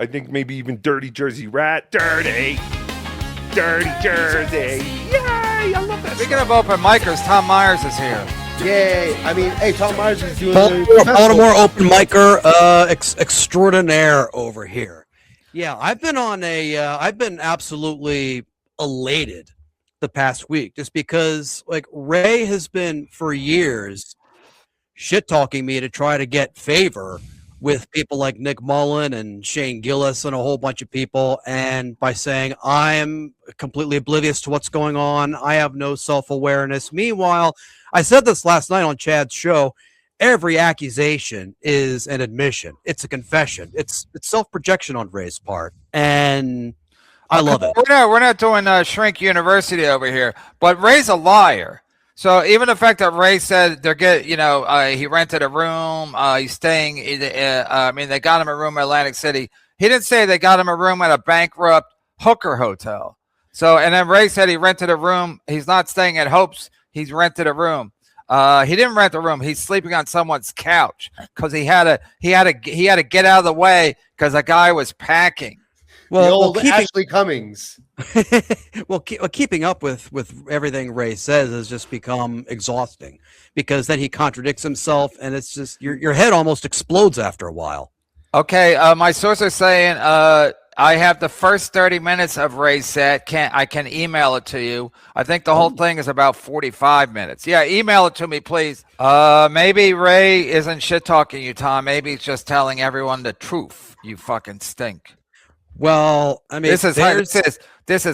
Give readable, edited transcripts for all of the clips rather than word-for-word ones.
I think maybe even Dirty Jersey Rat. Dirty Jersey. Yay! I love that. Speaking of open micers, Tom Myers is here. Yay! I mean, hey, Tom Myers is doing Baltimore open micer extraordinaire over here. Yeah, I've been absolutely elated the past week just because like Ray has been for years shit talking me to try to get favor with people like Nick Mullen and Shane Gillis and a whole bunch of people, and by saying I'm completely oblivious to what's going on, I have no self-awareness. Meanwhile, I said this last night on Chad's show, every accusation is an admission. It's a confession. It's self-projection on Ray's part, and I love it. We're not doing Shrink University over here, but Ray's a liar. So even the fact that Ray said he rented a room, he's staying. They got him a room in Atlantic City. He didn't say they got him a room at a bankrupt hooker hotel. So, and then Ray said he rented a room. He's not staying at Hope's. He's rented a room. He didn't rent a room. He's sleeping on someone's couch because he had to get out of the way because a guy was packing. Well, Ashley Cummings. Keeping up with everything Ray says has just become exhausting because then he contradicts himself, and it's just your head almost explodes after a while. Okay, my source is saying I have the first 30 minutes of Ray's set. I can email it to you. I think the whole thing is about 45 minutes. Yeah, email it to me, please. Maybe Ray isn't shit talking you, Tom. Maybe he's just telling everyone the truth. You fucking stink. Well, I mean, this is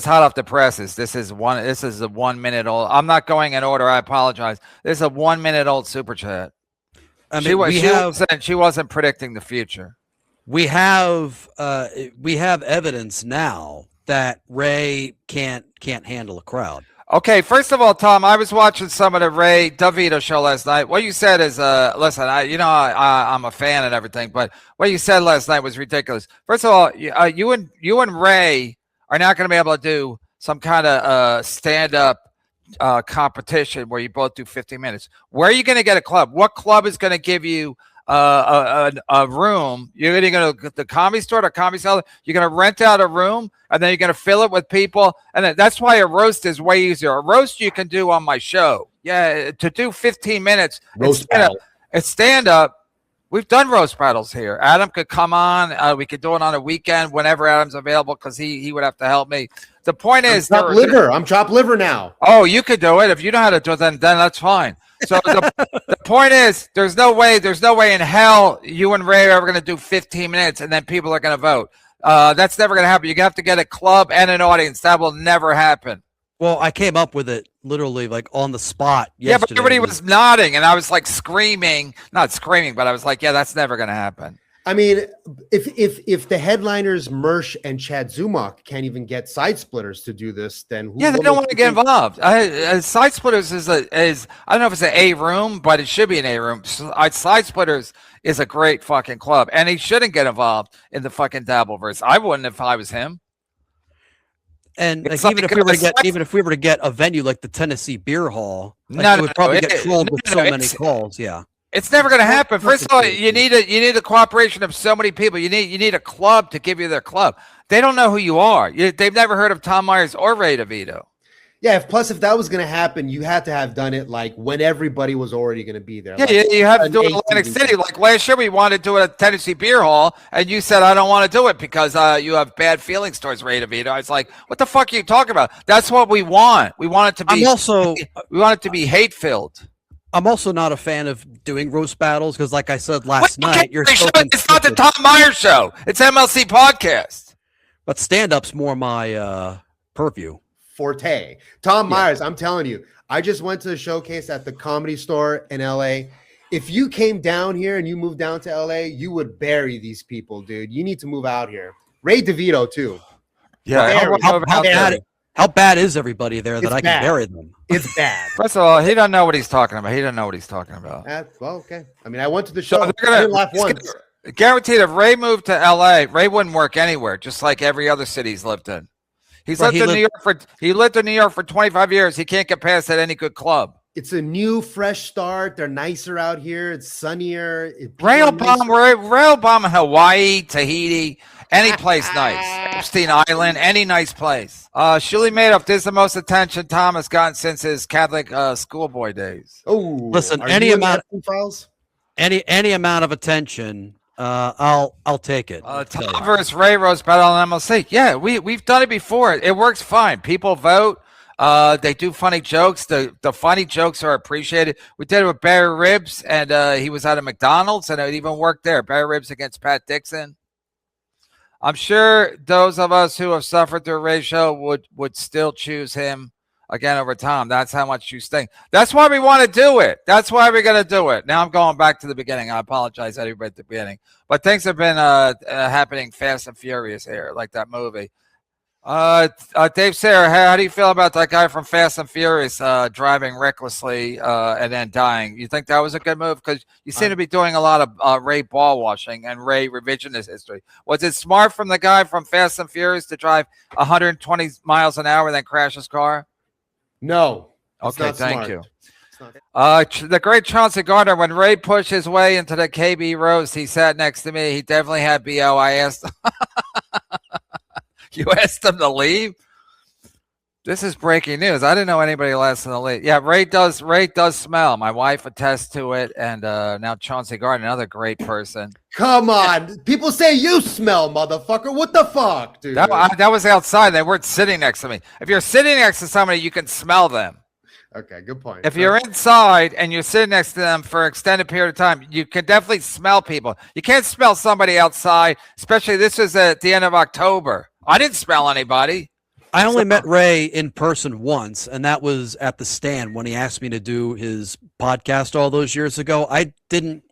hot off the presses. This is a 1 minute old. I'm not going in order. I apologize. This is a 1 minute old super chat. I mean, she wasn't predicting the future. We have evidence now that Ray can't handle a crowd. Okay, first of all, Tom, I was watching some of the Ray Devito show last night. What you said is, listen, I'm a fan and everything, but what you said last night was ridiculous. First of all, you and Ray are not going to be able to do some kind of stand-up competition where you both do 50 minutes. Where are you going to get a club? What club is going to give you a room? You're either going to the Comedy Store or Comedy Cellar. You're going to rent out a room, and then you're going to fill it with people. And that's why a roast is way easier. A roast you can do on my show. Yeah, to do 15 minutes. It's stand up. We've done roast battles here. Adam could come on. We could do it on a weekend whenever Adam's available because he would have to help me. The point is, I'm chopped liver now. Oh, you could do it if you know how to do it. Then that's fine. So the point is, there's no way in hell you and Ray are ever going to do 15 minutes and then people are going to vote. That's never going to happen. You're going to have to get a club and an audience. That will never happen. Well, I came up with it literally like on the spot yesterday. Yeah, but everybody was nodding and I was like screaming, not screaming, but I was like, yeah, that's never going to happen. I mean, if the headliners Mersh and Chad Zumach can't even get Side Splitters to do this, then they don't want to get involved. Side Splitters is I don't know if it's an A room, but it should be an A room. Side Splitters is a great fucking club, and he shouldn't get involved in the fucking Dabbleverse. I wouldn't if I was him. And like, even if we were to get a venue like the Tennessee Beer Hall, it would probably get trolled with so many calls. Yeah. It's never going to happen. First of all, you need the cooperation of so many people. You need a club to give you their club. They don't know who you are. They've never heard of Tom Myers or Ray DeVito. Yeah. If that was going to happen, you had to have done it like when everybody was already going to be there. Yeah, like, you have to do it in Atlantic City. Like last year, we wanted to do it at Tennessee Beer Hall, and you said I don't want to do it because you have bad feelings towards Ray DeVito. I was like, what the fuck are you talking about? That's what we want. We want it to be. We want it to be hate filled. I'm also not a fan of doing roast battles because, like I said last night, it's not the Tom Myers show. It's MLC podcast. But stand-up's more my purview. Forte. Tom Myers, I'm telling you, I just went to the showcase at the Comedy Store in LA. If you came down here and you moved down to LA, you would bury these people, dude. You need to move out here. Ray DeVito, too. Yeah. How bad is everybody there that I can bury them? It's bad. First of all, he doesn't know what he's talking about. Well, okay. I mean, I went to the show. So I didn't laugh once. Guaranteed, if Ray moved to LA, Ray wouldn't work anywhere, just like every other city he's lived in. He lived in New York for 25 years. He can't get past at any good club. It's a new, fresh start. They're nicer out here. It's sunnier. Ray Obama, Hawaii, Tahiti, any place nice. Epstein Island, any nice place. Shuli made up. This is the most attention Tom has gotten since his Catholic schoolboy days. Oh, listen, any amount of attention, I'll take it. Tom versus Ray roast battle on MLC. Yeah, we've done it before. It works fine. People vote. They do funny jokes. The funny jokes are appreciated. We did it with Barry Ribs, and he was at a McDonald's, and it even worked there. Barry Ribs against Pat Dixon. I'm sure those of us who have suffered through Ray's show would still choose him again over Tom. That's how much you sting. That's why we want to do it. That's why we're going to do it. Now I'm going back to the beginning. I apologize, everybody, at the beginning. But things have been happening fast and furious here, like that movie. Dave Sayre, how do you feel about that guy from Fast and Furious driving recklessly and then dying? You think that was a good move? Because you seem to be doing a lot of Ray ball washing and Ray revisionist history. Was it smart from the guy from Fast and Furious to drive 120 miles an hour and then crash his car? No. Okay, thank you. The great Chauncey Gardner, when Ray pushed his way into the KB roast, he sat next to me. He definitely had BO. I asked him. You asked him to leave? This is breaking news. I didn't know anybody asked him to leave. Yeah, Ray does smell. My wife attests to it, and now Chauncey Gardner, another great person. Come on. People say you smell, motherfucker. What the fuck, dude? That was outside. They weren't sitting next to me. If you're sitting next to somebody, you can smell them. Okay, good point. If you're inside and you're sitting next to them for an extended period of time, you can definitely smell people. You can't smell somebody outside, especially this is at the end of October. I didn't smell anybody. I only met Ray in person once, and that was at the Stand when he asked me to do his podcast all those years ago. I didn't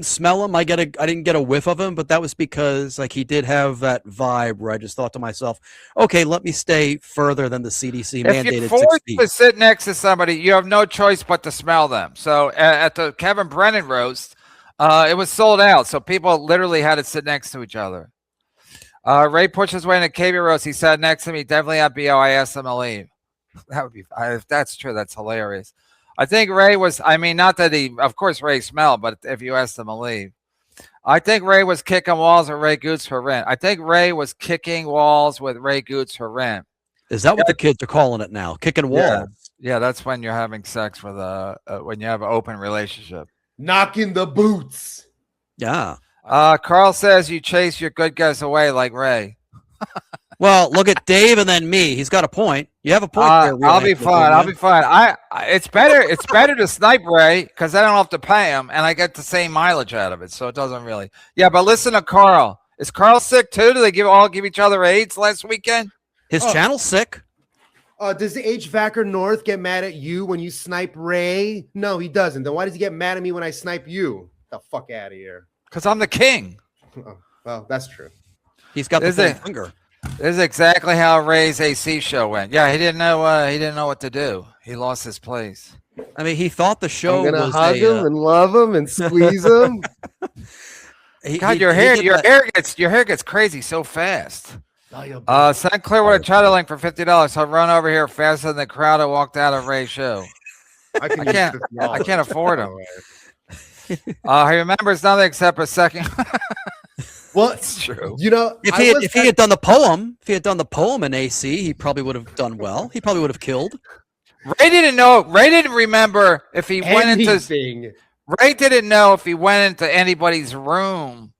smell him. I didn't get a whiff of him, but that was because like he did have that vibe where I just thought to myself, okay, let me stay further than the CDC mandated 6 feet. If you're forced to sit next to somebody, you have no choice but to smell them. So at the Kevin Brennan roast, it was sold out, so people literally had to sit next to each other. Ray pushed his way into KB roast. He sat next to me. Definitely at BO. I asked him to leave. That would be, if that's true, that's hilarious. I think Ray was, I mean, not that he, of course, Ray smelled, but if you asked him to leave. I think Ray was kicking walls with Ray Goots for rent. I think Ray was kicking walls with Ray Goots for rent. Is that what the kids are calling it now? Kicking walls? Yeah, that's when you're having sex with when you have an open relationship. Knocking the boots. Yeah. Carl says you chase your good guys away like Ray. Well, look at Dave and then me. He's got a point. You have a point there. I'll be fine. I'll be fine. It's better to snipe Ray because I don't have to pay him and I get the same mileage out of it. So it doesn't really. Yeah, but listen to Carl. Is Carl sick too? Do they all give each other AIDS last weekend? His channel's sick. Does the HVACer North get mad at you when you snipe Ray? No, he doesn't. Then why does he get mad at me when I snipe you? Get the fuck out of here. Because I'm the king. Oh, well, that's true. He's got the finger. This is exactly how Ray's AC show went. Yeah, he didn't know what to do. He lost his place. I mean, he thought the show I'm gonna was hug him and love him and squeeze him. God, your hair gets crazy so fast. St. Clair would have tried to link for $50. I'll run over here faster than the crowd that walked out of Ray's show. I can't afford him. He remembers nothing except a second. Well, it's true. You know, if he had done the poem in AC, he probably would have done well. He probably would have killed. Ray didn't know. Ray didn't remember if he went into. Ray didn't know if he went into anybody's room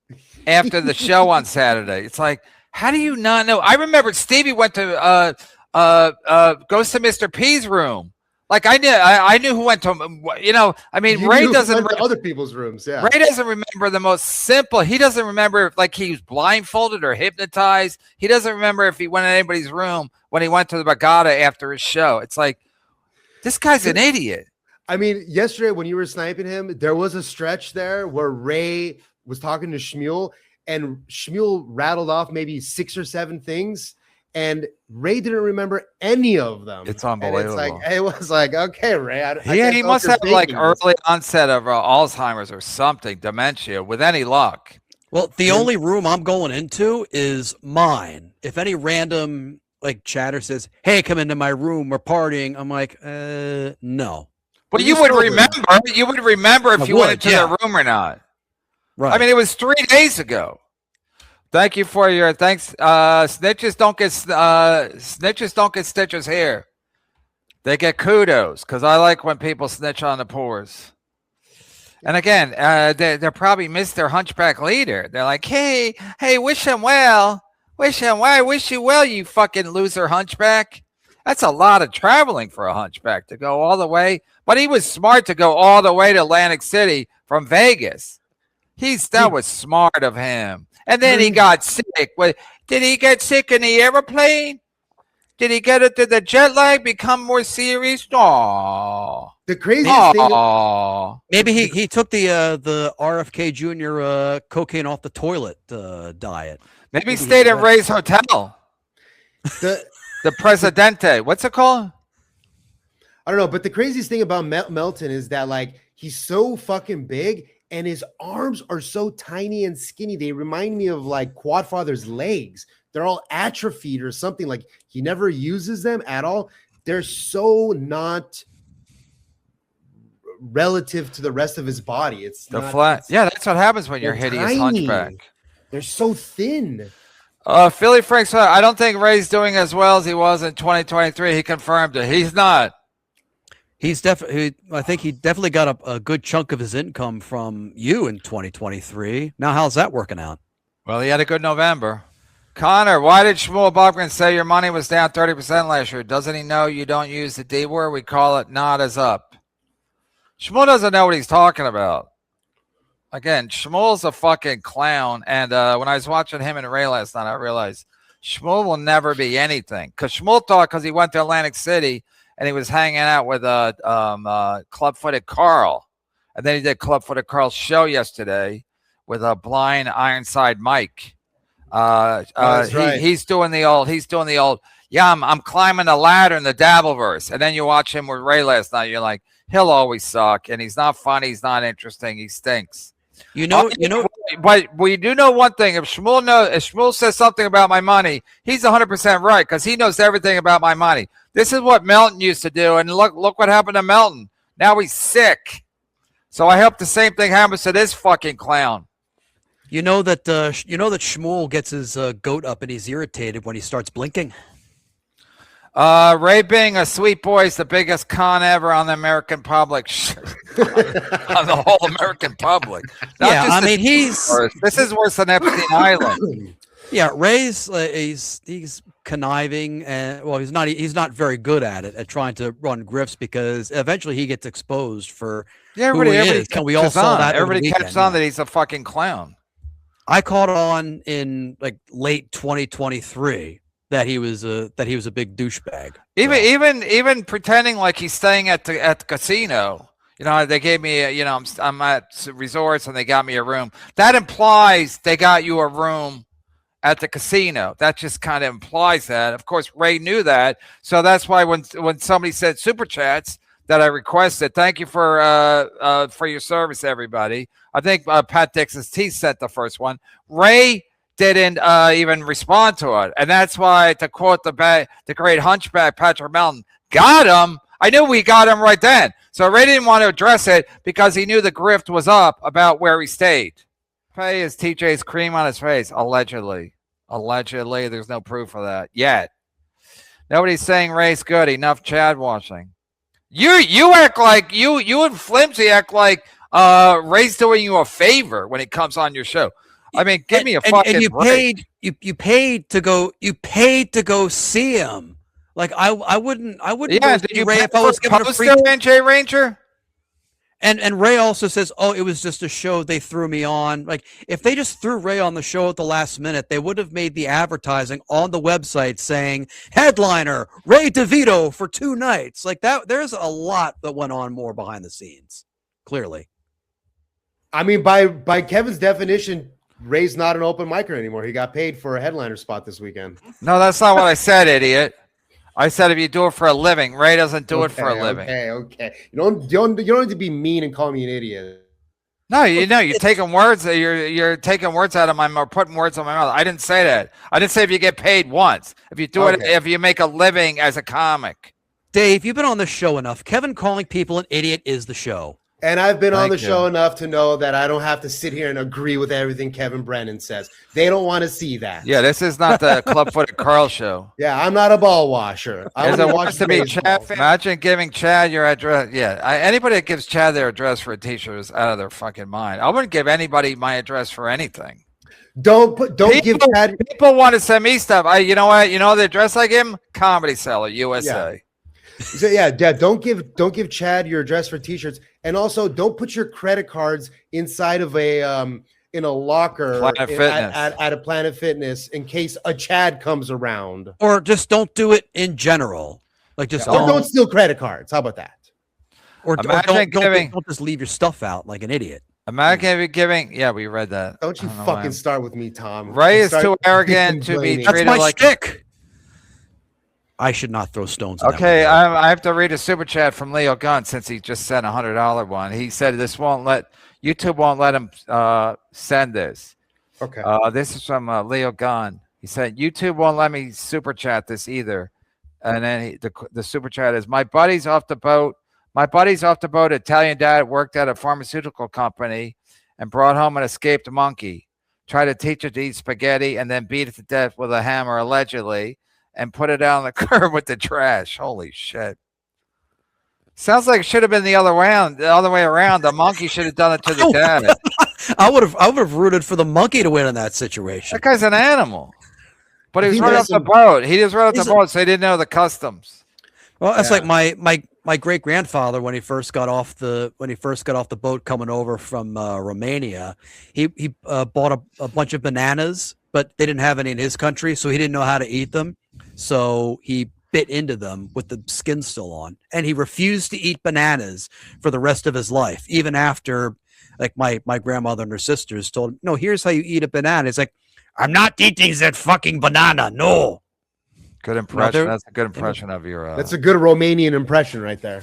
after the show on Saturday. It's like, how do you not know? I remember Stevie went to goes to Mr. P's room. Like I knew who went to him. You know, I mean, Ray doesn't went to other people's rooms. Yeah, Ray doesn't remember the most simple. He doesn't remember if like he was blindfolded or hypnotized. He doesn't remember if he went in anybody's room when he went to the Bagada after his show. It's like, this guy's an idiot. I mean, yesterday when you were sniping him, there was a stretch there where Ray was talking to Shmuel, and Shmuel rattled off maybe 6 or 7 things. And Ray didn't remember any of them. It's unbelievable. And it was like, okay, Ray. He must have like early onset of Alzheimer's or something, dementia, with any luck. Well, the only room I'm going into is mine. If any random like chatter says, "Hey, come into my room, we're partying," I'm like, no. But you would remember. You would remember if you went into their room or not. Right. I mean, it was 3 days ago. Thank you for your thanks. Snitches don't get stitches here. They get kudos because I like when people snitch on the poors. And again, they probably missed their hunchback leader. They're like, hey, wish him well. Wish you well, you fucking loser hunchback. That's a lot of traveling for a hunchback to go all the way. But he was smart to go all the way to Atlantic City from Vegas. That was smart of him. And then he got sick. Did he get sick in the airplane? Did he get it? Did the jet lag become more serious? Aww. The craziest thing. Maybe he took the RFK Jr. Cocaine off the toilet diet. Maybe he stayed at Ray's hotel. The Presidente. What's it called? I don't know. But the craziest thing about Melton is that like he's so fucking big. And his arms are so tiny and skinny. They remind me of like Quadfather's legs. They're all atrophied or something. Like he never uses them at all. They're so not relative to the rest of his body. It's the flat. Yeah, that's what happens when you're hideous hunchback. They're so thin. Philly Frank, I don't think Ray's doing as well as he was in 2023. He confirmed it. He's not. He's definitely. I think he definitely got a good chunk of his income from you in 2023. Now, how's that working out? Well, he had a good November. Connor, why did Shmuel Buckman say your money was down 30% last year? Doesn't he know you don't use the D word? We call it not as up. Shmuel doesn't know what he's talking about. Again, Shmuel's a fucking clown. And when I was watching him and Ray last night, I realized Shmuel will never be anything. Because Shmuel thought because he went to Atlantic City and he was hanging out with Club-Footed Carl. And then he did Club-Footed Carl's show yesterday with a blind Ironside Mike. Right. He's doing the old, yeah, I'm climbing the ladder in the Dabbleverse. And then you watch him with Ray last night. You're like, he'll always suck. And he's not funny. He's not interesting. He stinks. You know, but we do know one thing. If Shmuel says something about my money, he's 100% right because he knows everything about my money. This is what Melton used to do, and look what happened to Melton. Now he's sick. So I hope the same thing happens to this fucking clown. You know that Shmuel gets his goat up and he's irritated when he starts blinking. Ray being a sweet boy is the biggest con ever on the American public. On the whole American public. Yeah, I mean this is worse than Epstein Island. Yeah, Ray's he's conniving and well, he's not very good at trying to run grifts because eventually he gets exposed for who he is. And we all saw that. Everybody catches on that he's a fucking clown. I caught on in like late 2023 that he was a big douchebag. Even pretending like he's staying at the casino. You know, they gave me I'm at resorts and they got me a room. That implies they got you a room at the casino. That just kind of implies that. Of course, Ray knew that. So that's why when somebody said super chats that I requested, thank you for your service, everybody. I think Pat Dixon's Teeth sent the first one. Ray didn't even respond to it. And that's why, to quote the great hunchback Patrick Melton, got him. I knew we got him right then. So Ray didn't want to address it because he knew the grift was up about where he stayed. Pay is TJ's cream on his face. Allegedly. There's no proof of that yet. Nobody's saying Ray's good. Enough Chad washing. You act like you and Flimsy act like Ray's doing you a favor when he comes on your show. I mean, give me a fucking break. You paid to go see him. Like I wouldn't go see Ray if I was given a free NJ Ranger. And Ray also says, "Oh, it was just a show. They threw me on." Like if they just threw Ray on the show at the last minute, they would have made the advertising on the website saying headliner Ray Devito for 2 nights. Like that. There's a lot that went on more behind the scenes. Clearly, I mean, by Kevin's definition, Ray's not an open micer anymore. He got paid for a headliner spot this weekend. No, that's not what I said, idiot. I said if you do it for a living. Ray doesn't do it for a living. Okay. You don't need to be mean and call me an idiot. No, you're taking words. You're taking words out of my mouth, putting words in my mouth. I didn't say that. I didn't say if you get paid once. If you do it, if you make a living as a comic. Dave, you've been on the show enough. Kevin calling people an idiot is the show. And I've been on the Thank you. show enough to know that I don't have to sit here and agree with everything Kevin Brennan says. They don't want to see that. Yeah, this is not the Clubfooted Carl show. Yeah, I'm not a ball washer. I Is only it watch wants to be baseball. Chad? Imagine giving Chad your address. Yeah, anybody that gives Chad their address for a t-shirt is out of their fucking mind. I wouldn't give anybody my address for anything. Don't give Chad. People want to send me stuff. You know what? You know the address I give him? Comedy Cellar, USA. So yeah, don't give Chad your address for t-shirts, and also don't put your credit cards inside of a in a locker Planet Fitness. at a Planet Fitness in case a Chad comes around. Or just don't do it in general. Like just Or don't steal credit cards. How about that? or Imagine don't just leave your stuff out like an idiot. Imagine giving. Yeah, we read that. Don't you I know, fucking man. start with me, Tom. Ray You is start too arrogant to be victim blaming. That's treated my like. shtick. I should not throw stones. In that Okay, window. I have to read a super chat from Leo Gunn since he just sent $100 one. He said YouTube won't let him send this. Okay. This is from Leo Gunn. He said YouTube won't let me super chat this either. And then the super chat is my buddy's off the boat. My buddy's off the boat. Italian dad worked at a pharmaceutical company and brought home an escaped monkey. Tried to teach it to eat spaghetti and then beat it to death with a hammer allegedly. And put it out on the curb with the trash. Holy shit. Sounds like it should have been the other way around. The monkey should have done it to the dad. I would have rooted for the monkey to win in that situation. That guy's an animal. But he was He right has off the some- boat. He was right off the He's a- boat, so he didn't know the customs. Well, that's Yeah. like my great grandfather when he first got off the boat coming over from Romania. He bought a bunch of bananas, but they didn't have any in his country, so he didn't know how to eat them. So he bit into them with the skin still on, and he refused to eat bananas for the rest of his life, even after like my grandmother and her sisters told him, no, here's how you eat a banana. It's like, I'm not eating that fucking banana. No. Good impression. there- That's a good impression of your. That's a good Romanian impression right there.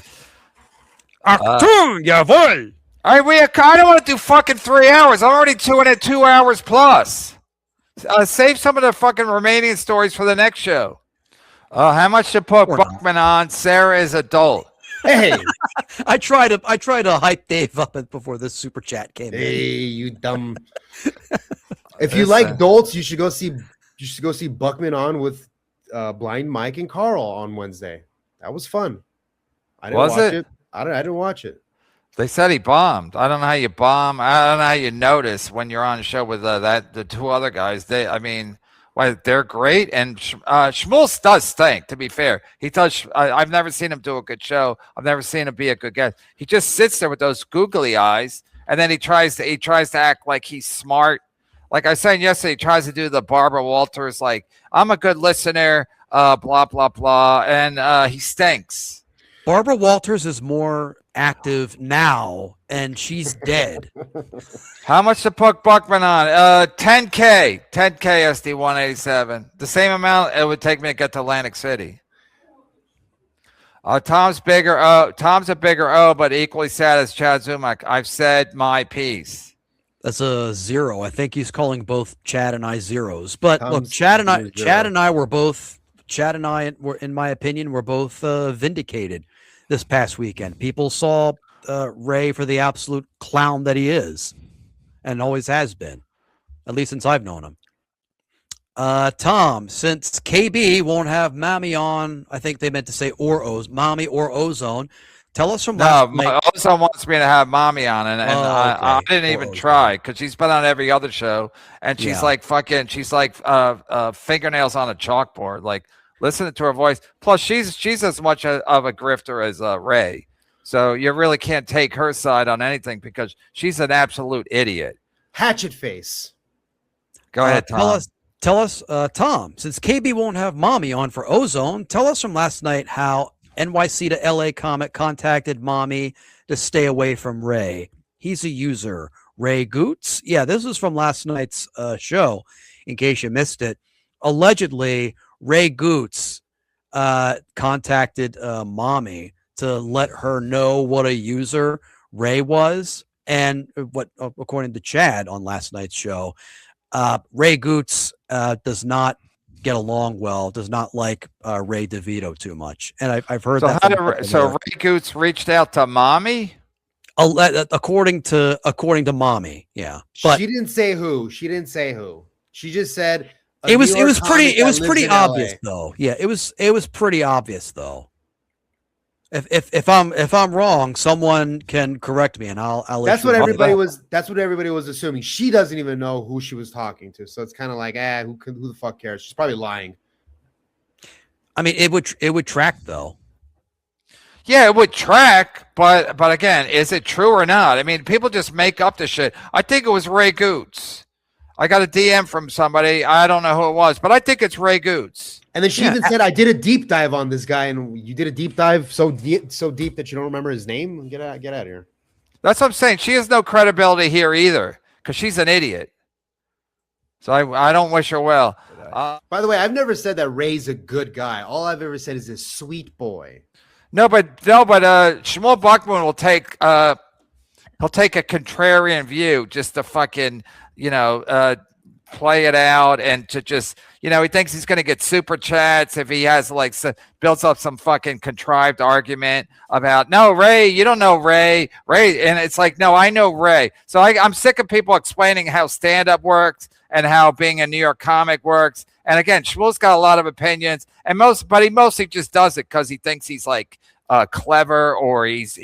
Achtung, jawohl. All right, I don't want to do fucking 3 hours. I'm already doing it 2 hours plus. Save some of the fucking Romanian stories for the next show. How much to put Or not. Buckman on? Sarah is adult. Hey, I try to hype Dave up before this super chat came in. hey, you dumb. If you Listen. like dolts, you should go see Buckman on with Blind Mike and Carl on Wednesday. That was fun. I didn't Was watch it? it. I didn't watch it. They said he bombed. I don't know how you bomb. I don't know how you notice when you're on a show with the two other guys. They're great. And Shmuel does stink, to be fair. He does. I've never seen him do a good show. I've never seen him be a good guest. He just sits there with those googly eyes, and then he tries to act like he's smart. Like I was saying yesterday, he tries to do the Barbara Walters, like, I'm a good listener, blah, blah, blah. And he stinks. Barbara Walters is more active now, and she's dead. How much to put Buckman on? 10K SD 187. The same amount it would take me to get to Atlantic City. Tom's a bigger O, but equally sad as Chad Zumak. I've said my piece. That's a 0. I think he's calling both Chad and I zeros. But look, Tom's Chad and I were in my opinion, were both vindicated this past weekend. People saw Ray for the absolute clown that he is and always has been, at least since I've known him. Tom, since KB won't have Mommy on, I think they meant to say Mommy or Ozone. Tell us from last night. Ozone wants me to have Mommy on, and I okay. didn't even Ozone. try because she's been on every other show, and she's like fingernails on a chalkboard. Like, listen to her voice. Plus, she's as much of a grifter as Ray, so you really can't take her side on anything because she's an absolute idiot. Hatchet face. Go ahead, Tom. Tell us, Tom, since KB won't have Mommy on for Ozone, tell us from last night how NYC to LA Comic contacted Mommy to stay away from Ray. He's a user. Ray Goots. Yeah, this was from last night's show, in case you missed it. Allegedly, Ray Goots contacted Mommy to let her know what a user Ray was. And what, according to Chad on last night's show, Ray Goots does not get along well, does not like Ray DeVito too much, and I've heard So that. Ray Goots reached out to mommy. According to mommy, yeah, but she didn't say who. She didn't say who. She just said it was pretty obvious though. Yeah, it was pretty obvious though. If I'm wrong, someone can correct me, and I'll. That's what everybody was. That's what everybody was assuming. She doesn't even know who she was talking to, so it's kind of like, who the fuck cares? She's probably lying. I mean, it would track though. Yeah, it would track, but again, is it true or not? I mean, people just make up the shit. I think it was Ray Goots. I got a DM from somebody. I don't know who it was, but I think it's Ray Goots. And then she even said, "I did a deep dive on this guy, and you did a deep dive so deep that you don't remember his name. Get out of here." That's what I'm saying. She has no credibility here either, because she's an idiot. So I don't wish her well. By the way, I've never said that Ray's a good guy. All I've ever said is this sweet boy. No, but Shmuel Buckman will take he'll take a contrarian view just to fucking play it out and to just he thinks he's gonna get super chats if he has builds up some fucking contrived argument about no Ray, you don't know Ray, and it's like no, I know Ray. So I'm sick of people explaining how stand-up works and how being a New York comic works. And again, Shmuel's got a lot of opinions, but he mostly just does it because he thinks he's clever, or he's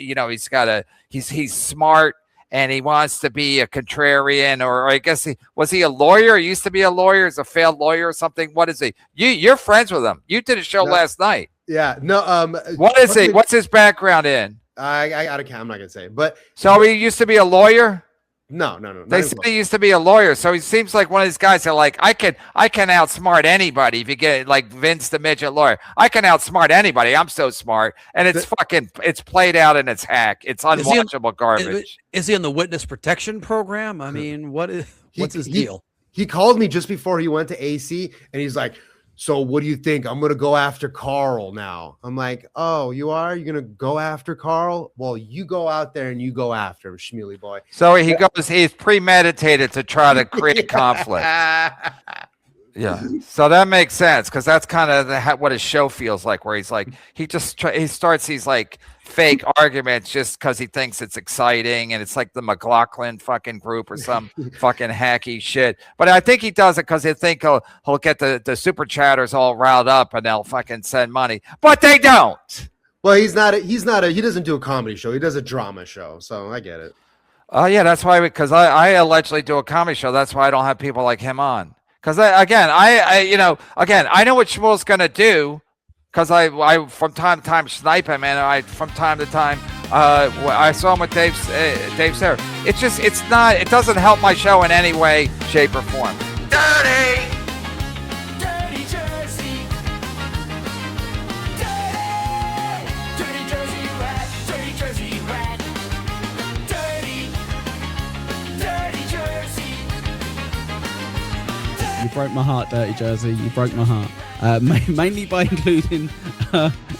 smart and he wants to be a contrarian, or I guess was he a lawyer? He used to be a lawyer, he's a failed lawyer or something. What is he? You're friends with him. You did a show last night. Yeah. No. What is he? What's his background in? I'm not gonna say, but so he used to be a lawyer. No. They said he used to be a lawyer, so he seems like one of these guys that I can outsmart anybody. If you get like Vince the midget lawyer, I can outsmart anybody. I'm so smart, and it's played out and it's hack. It's unwatchable garbage. Is he in the witness protection program? I mean, what's his deal? He called me just before he went to AC, and he's like, "So what do you think? I'm gonna go after Carl now." I'm like, "Oh, you are? You're gonna go after Carl? Well, you go out there and you go after him, Schmealy boy." So he's premeditated to try to create conflict. Yeah, so that makes sense, because that's kind of what his show feels like, where he's like he starts these fake arguments just because he thinks it's exciting, and it's like the McLaughlin fucking group or some fucking hacky shit. But I think he does it because he think he'll get the super chatters all riled up and they'll fucking send money, but they don't. Well, he doesn't do a comedy show. He does a drama show, so I get it. Oh yeah, that's why, because I allegedly do a comedy show. That's why I don't have people like him on. Because I know what Shmuel's gonna do, because I from time to time snipe him, and from time to time I saw him with Dave Sarah. It doesn't help my show in any way, shape, or form. Dirty Jersey, dirty Jersey rat, dirty Jersey rat, dirty Jersey. You broke my heart, Dirty Jersey. You broke my heart. Mainly by including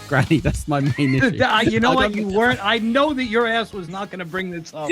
Granny. That's my main issue. You know what? You weren't. I know that your ass was not going to bring this up.